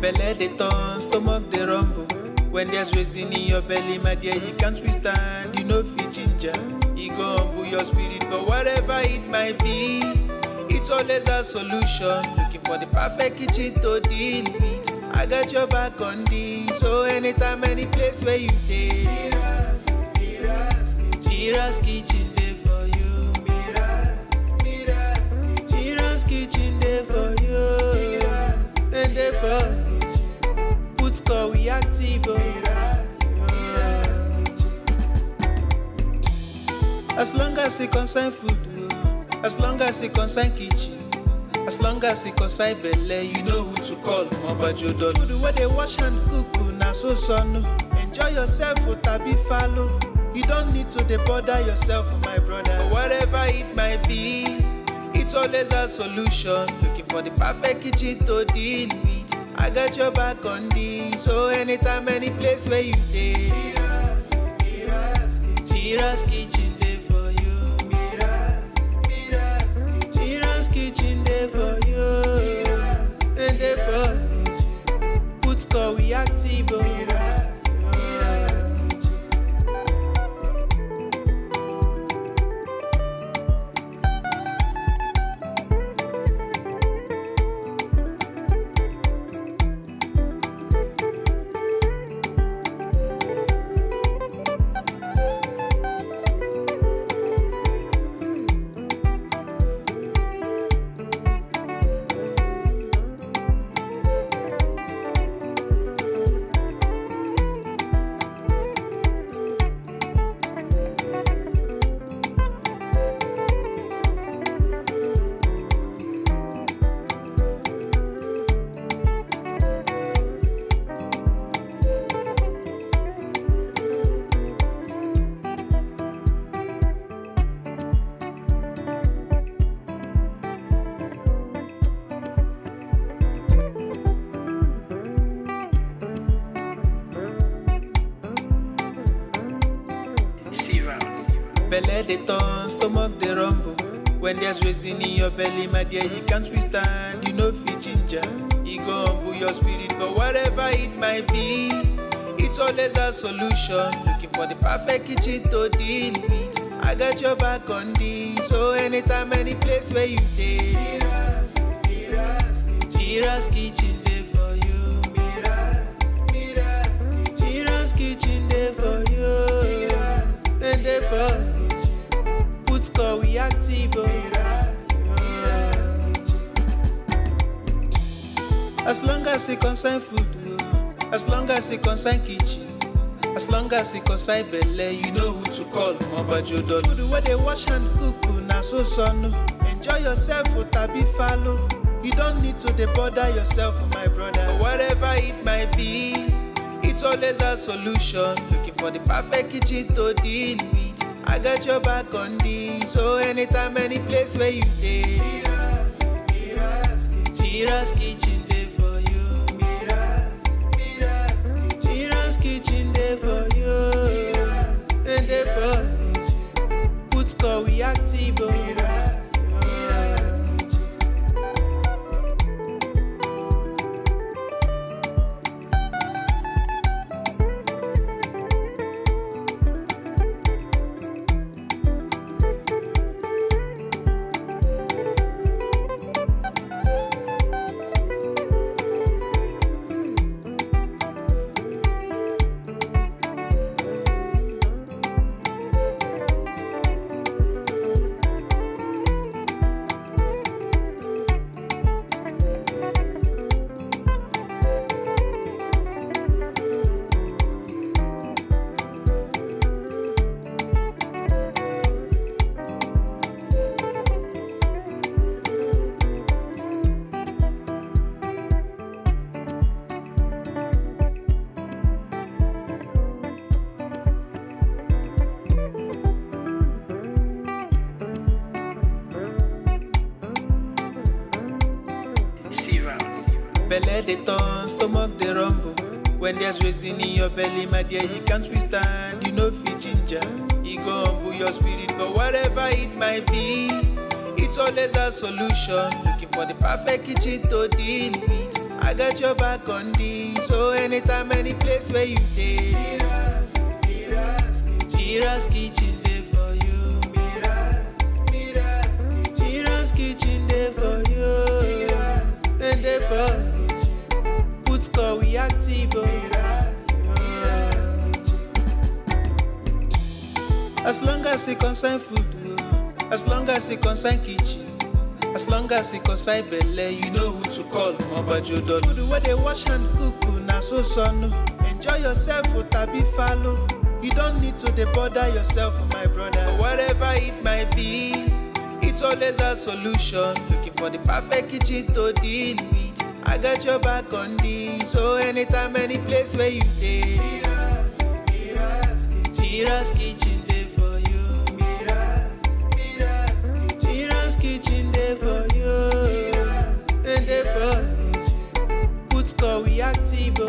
Belle dey turn, stomach dey rumble. When there's reason in your belly, my dear, you can't withstand. You know fit ginger, e go humble your spirit. But whatever it might be, it's always a solution. Looking for the perfect kitchen to deal with. I got your back on this. So anytime, any place where you dey, Mira's kitchen dey for you. Mira's kitchen dey for you. And dey for put call we active. As long as it concern food, as long as it concern kitchen, as long as it concern belle, you know who to call. Mobajodo food where they wash and cook, na so no. Enjoy yourself, tabi follow. You don't need to bother yourself, my brother. But whatever it might be, it's always a solution. Looking for the perfect kitchen to deal with. I got your back on this. So anytime, any place where you dey, Mira's kitchen dey for you. Mira's kitchen dey for you. And dey for put call we active. Belle dey turn, stomach dey rumble. When there's reason in your belly, my dear, you can't withstand. You know fit ginger, e go humble your spirit. But whatever it might be, it's always a solution. Looking for the perfect kitchen to deal with. I got your back on this. So anytime, any place where you dey, Mira's kitchen dey for you. Mira's kitchen dey for you. And dey for put call we active. As long as it concern food, as long as it concern kitchen, as long as it concern belle, you know who to call. Mobajodo food where they wash and cook, na so no. Enjoy yourself, tabi follow. You don't need to bother yourself, my brother. But whatever it might be, it's always a solution. Looking for the perfect kitchen to deal with. I got your back on this. So anytime, any place where you dey, Mira's kitchen dey for you. Mira's kitchen dey for you. And dey for put call we active. Belle dey turn, stomach dey rumble. When there's reason in your belly, my dear, you can't withstand. You know fit ginger, e go humble your spirit. But whatever it might be, it's always a solution. Looking for the perfect kitchen to deal with. I got your back on this. So anytime, any place where you dey, Mira's kitchen dey for you. Mira's kitchen dey for you. And dey for put call we active. As long as it concern food, as long as it concern kitchen, as long as it concern belle, you know who to call. Mobajodo. Food where they wash and cook, na so no. Enjoy yourself, tabi follow. You don't need to bother yourself, my brother. Whatever it might be, it's always a solution. Looking for the perfect kitchen to deal with. I got your back on this. So anytime, any place where you dey, Mira's kitchen dey for you. Mira's kitchen dey for you. And dey for put call we active.